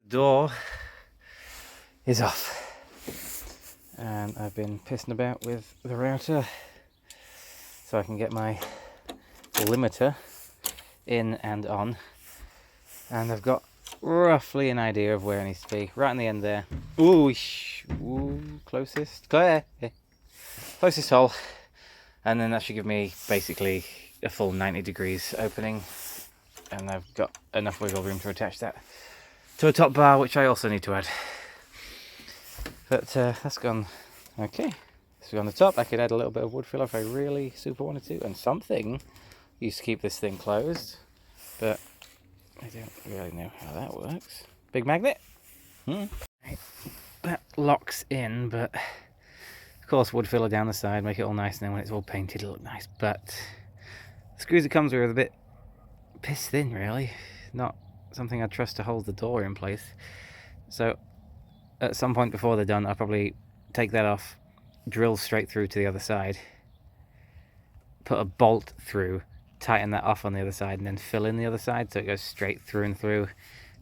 door is off. And I've been pissing about with the router so I can get my limiter in and on. And I've got roughly an idea of where it needs to be. Right on the end there. Ooh, closest. Closest hole. And then that should give me basically a full 90 degrees opening. And I've got enough wiggle room to attach that to a top bar, which I also need to add. But that's gone okay. So on the top, I could add a little bit of wood filler if I really super wanted to, and something used to keep this thing closed, but I don't really know how that works. Big magnet. That locks in, but of course wood filler down the side, make it all nice, and then when it's all painted it'll look nice. But the screws it comes with are a bit piss thin, really. Not something I'd trust to hold the door in place. So at some point before they're done, I'll probably take that off, drill straight through to the other side, put a bolt through, tighten that off on the other side, and then fill in the other side so it goes straight through and through,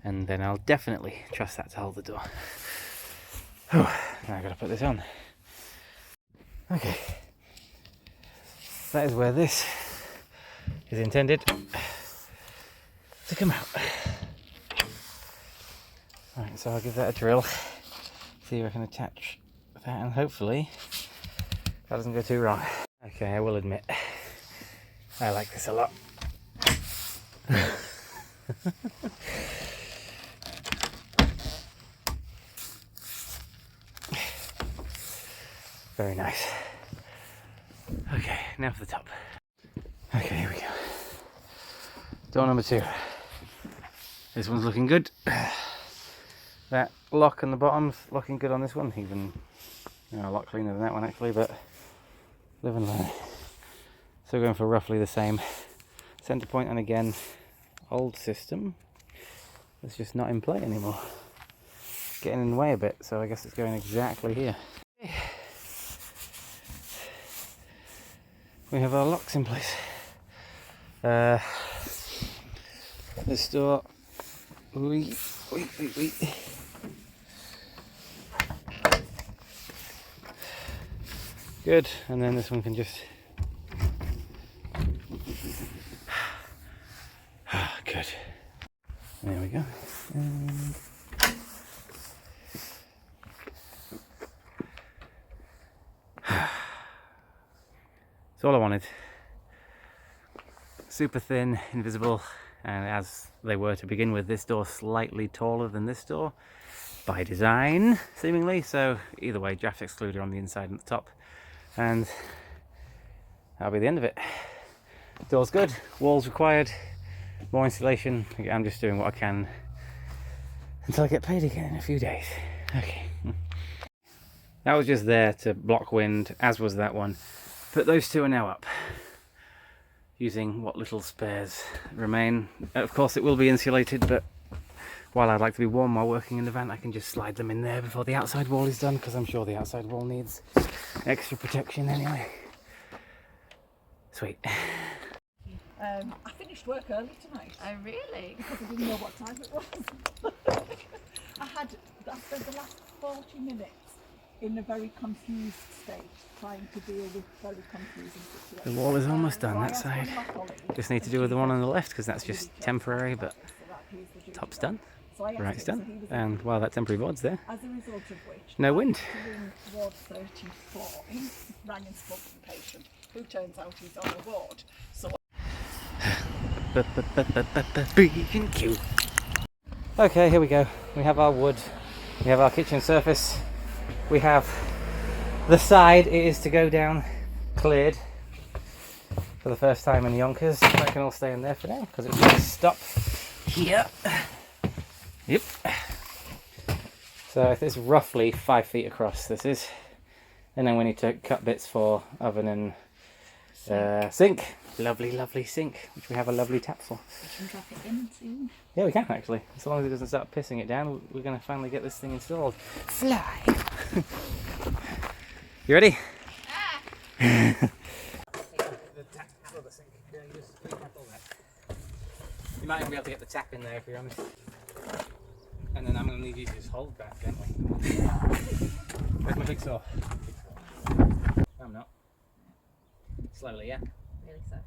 and then I'll definitely trust that to hold the door. Now I've got to put this on. Okay, that is where this is intended to come out. Right, so I'll give that a drill, see if I can attach that, and hopefully that doesn't go too wrong. Okay, I will admit, I like this a lot. Very nice. Okay, now for the top. Okay, here we go. Door number 2. This one's looking good. That lock on the bottom's looking good on this one, even a lot cleaner than that one actually, but live and learn. So we're going for roughly the same center point, and again, old system. It's just not in play anymore. It's getting in the way a bit, so I guess it's going exactly here. We have our locks in place. This door, wait. Good, and then this one can just good. There we go. And that's all I wanted. Super thin, invisible, and as they were to begin with, this door slightly taller than this door by design, seemingly. So either way, draft excluder on the inside and the top, and that'll be the end of it. Door's good, walls required, more insulation. I'm just doing what I can until I get paid again in a few days. Okay. That was just there to block wind, as was that one. But those two are now up, using what little spares remain. Of course it will be insulated, but while I'd like to be warm while working in the van, I can just slide them in there before the outside wall is done, because I'm sure the outside wall needs extra protection anyway. Sweet. I finished work early tonight. Oh really? Because I didn't know what time it was. I spent the last 40 minutes in a very confused state, trying to deal with very confusing situations. The wall is almost done, that side. Just need to do with the one on the left, because that's just temporary, but top's done, right's done, and while that temporary board's there, as a result of which, no wind. Ward 34, he rang and spoke to the patient, who turns out he's on a ward. So freaking cute. Okay, here we go. We have our wood, we have our kitchen surface, we have the side it is to go down cleared for the first time in Yonkers. That can all stay in there for now because it's going to stop here. Yep. So it's roughly 5 feet across, this is. And then we need to cut bits for oven and sink. Lovely, lovely sink, which we have a lovely tap for. we can drop it in soon. Yeah, we can actually. As long as it doesn't start pissing it down, we're going to finally get this thing installed. Fly! You ready? You might even be able to get the tap in there if you're honest. And then I'm going to need you to just hold that gently. Where's my jigsaw? I'm not. Slowly, yeah? Really so.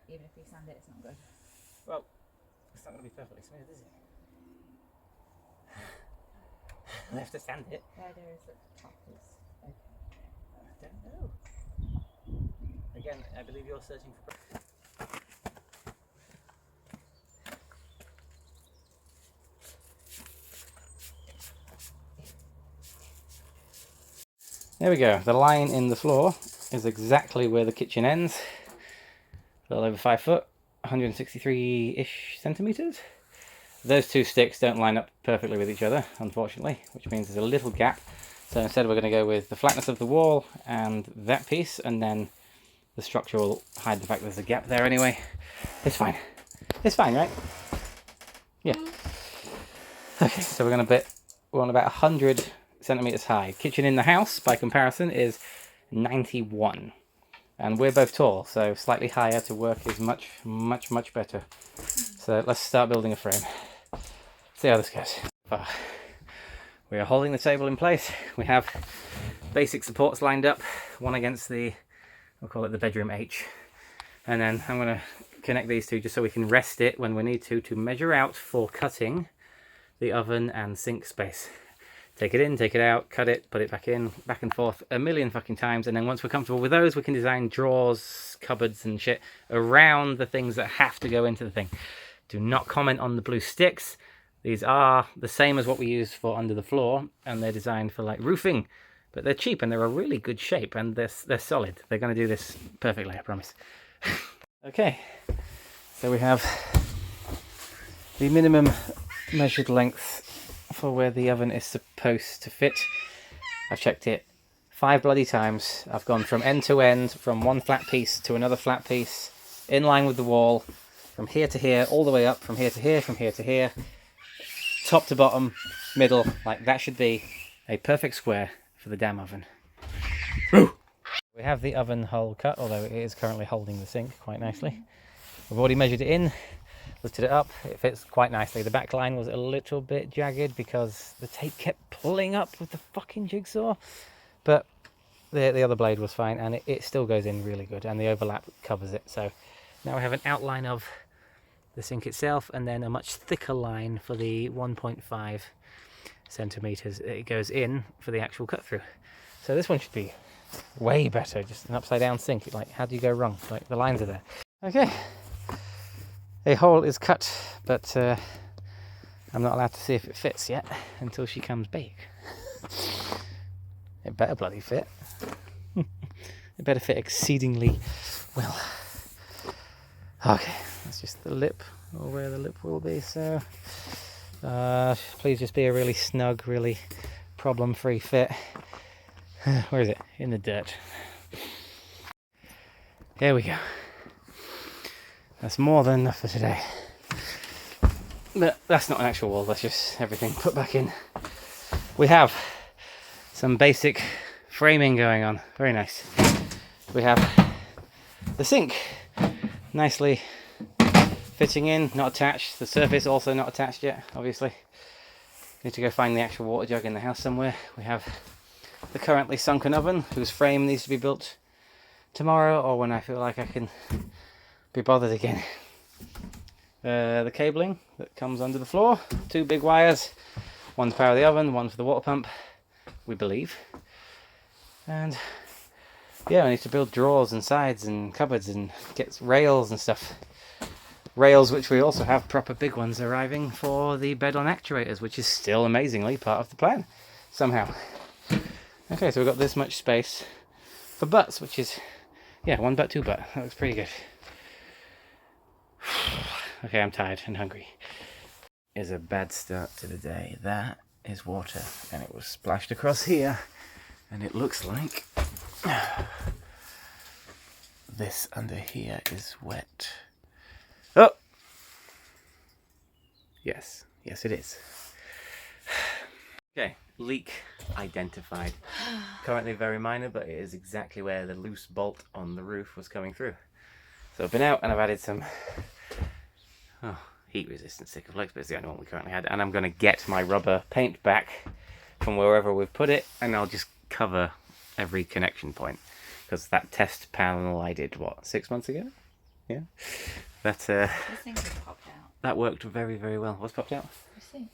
Even if we sand it, it's not good. Well, it's not going to be perfectly smooth, is it? I have to sand it. The idea is that the top is okay. I don't know. Again, I believe you're searching for... There we go. The line in the floor is exactly where the kitchen ends. A little over 5 foot, 163-ish centimetres. Those two sticks don't line up perfectly with each other, unfortunately, which means there's a little gap. So instead we're going to go with the flatness of the wall and that piece, and then the structure will hide the fact there's a gap there anyway. It's fine. It's fine, right? Yeah. Okay, so we're on about 100 centimetres high. Kitchen in the house, by comparison, is 91. And we're both tall, so slightly higher to work is much, much, much better. So let's start building a frame. See how this goes. We are holding the table in place. We have basic supports lined up, one against the, we'll call it the bedroom H. And then I'm going to connect these two just so we can rest it when we need to measure out for cutting the oven and sink space. Take it in, take it out, cut it, put it back in, back and forth a million fucking times. And then once we're comfortable with those, we can design drawers, cupboards and shit around the things that have to go into the thing. Do not comment on the blue sticks. These are the same as what we use for under the floor, and they're designed for like roofing, but they're cheap and they're a really good shape, and they're solid. They're going to do this perfectly, I promise. Okay, so we have the minimum measured length for where the oven is supposed to fit. I've checked it 5 bloody times. I've gone from end to end, from one flat piece to another flat piece, in line with the wall, from here to here, all the way up, from here to here, from here to here, top to bottom, middle. Like, that should be a perfect square for the damn oven. We have the oven hole cut, although it is currently holding the sink quite nicely. We've already measured it in, lifted it up. It fits quite nicely. The back line was a little bit jagged because the tape kept pulling up with the fucking jigsaw, but the other blade was fine, and it still goes in really good, and the overlap covers it. So now we have an outline of the sink itself, and then a much thicker line for the 1.5 centimeters it goes in for the actual cut through. So this one should be way better. Just an upside down sink. Like, how do you go wrong? Like, the lines are there. Okay, a hole is cut, but I'm not allowed to see if it fits yet until she comes back. It better bloody fit. It better fit exceedingly well. Okay, that's just the lip, or where the lip will be. So please just be a really snug, really problem-free fit. Where is it? In the dirt. Here we go. That's more than enough for today. But that's not an actual wall, that's just everything put back in. We have some basic framing going on. Very nice. We have the sink nicely fitting in, not attached. The surface also not attached yet, obviously. Need to go find the actual water jug in the house somewhere. We have the currently sunken oven, whose frame needs to be built tomorrow, or when I feel like I can be bothered again. The cabling that comes under the floor, 2 big wires, one to power the oven, one for the water pump, we believe. And yeah, I need to build drawers and sides and cupboards and get rails and stuff. Rails which we also have proper big ones arriving for the bed on actuators, which is still amazingly part of the plan somehow. Okay, so we've got this much space for butts, which is, yeah, 1 butt, 2 butt. That looks pretty good. Okay, I'm tired and hungry. Is a bad start to the day. That is water, and it was splashed across here, and it looks like this under here is wet. Oh! Yes, it is. Okay, Leak identified. Currently very minor, but it is exactly where the loose bolt on the roof was coming through. So I've been out and I've added some heat resistant sticker flakes, but it's the only one we currently had. And I'm going to get my rubber paint back from wherever we've put it, and I'll just cover every connection point. Because that test panel I did, what, 6 months ago? Yeah. That, This thing just popped out. that worked very, very well. What's popped out? You see?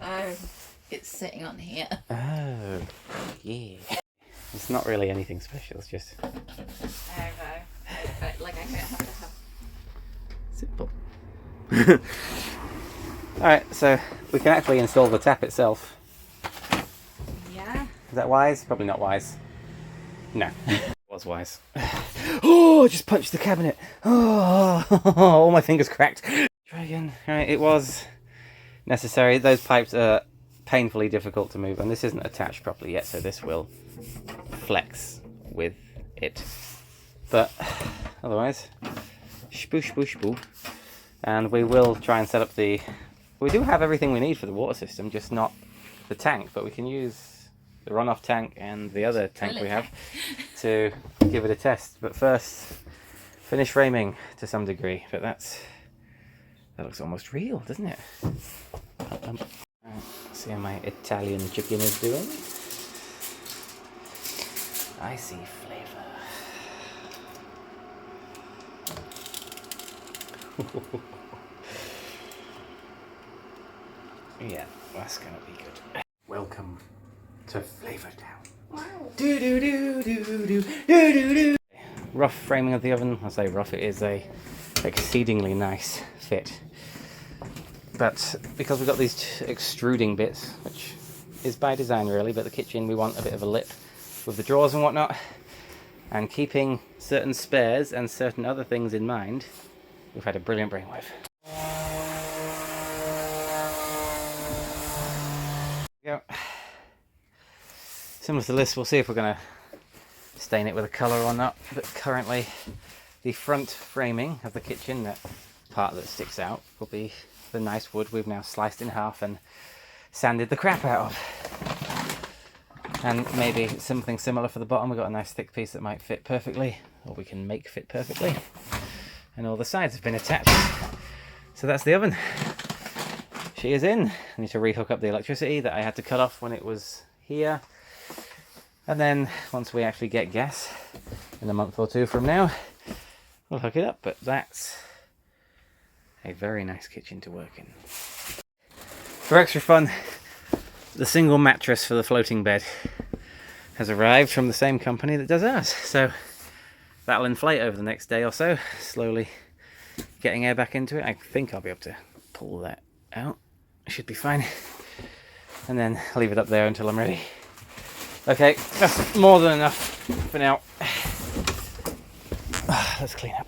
Oh, it's sitting on here. Oh, yeah. It's not really anything special, it's just Oh, but like I don't have to have. simple. Alright, so we can actually install the tap itself. Yeah. Is that wise? Probably not wise. No. It was wise. Oh, I just punched the cabinet. Oh, all my fingers cracked. Try again. Alright, it was necessary. Those pipes are painfully difficult to move, and this isn't attached properly yet, so this will flex with it. But otherwise, spoosh, spoosh, spoosh. And we will try and set up the... We do have everything we need for the water system, just not the tank, but we can use the runoff tank and the other tank we have to give it a test. But first, finish framing to some degree, but that looks almost real, doesn't it? See how my Italian chicken is doing. I see flavour. Yeah, that's gonna be good. Welcome to Flavour Town. Wow. Do do do do do do do do. Rough framing of the oven. I say rough. It is a exceedingly nice fit. But because we've got these extruding bits, which is by design really, but the kitchen we want a bit of a lip with the drawers and whatnot, and keeping certain spares and certain other things in mind, we've had a brilliant brainwave. Go. Similar to this, we'll see if we're going to stain it with a colour or not, but currently the front framing of the kitchen, that part that sticks out, will be the nice wood we've now sliced in half and sanded the crap out of. And maybe something similar for the bottom. We've got a nice thick piece that might fit perfectly, or we can make fit perfectly. And all the sides have been attached. So that's the oven. She is in. I need to rehook up the electricity that I had to cut off when it was here. And then once we actually get gas in a month or two from now, we'll hook it up. But that's a very nice kitchen to work in. For extra fun, the single mattress for the floating bed has arrived from the same company that does ours. So that'll inflate over the next day or so, slowly getting air back into it. I think I'll be able to pull that out. It should be fine. And then leave it up there until I'm ready. Okay, that's more than enough for now. Let's clean up.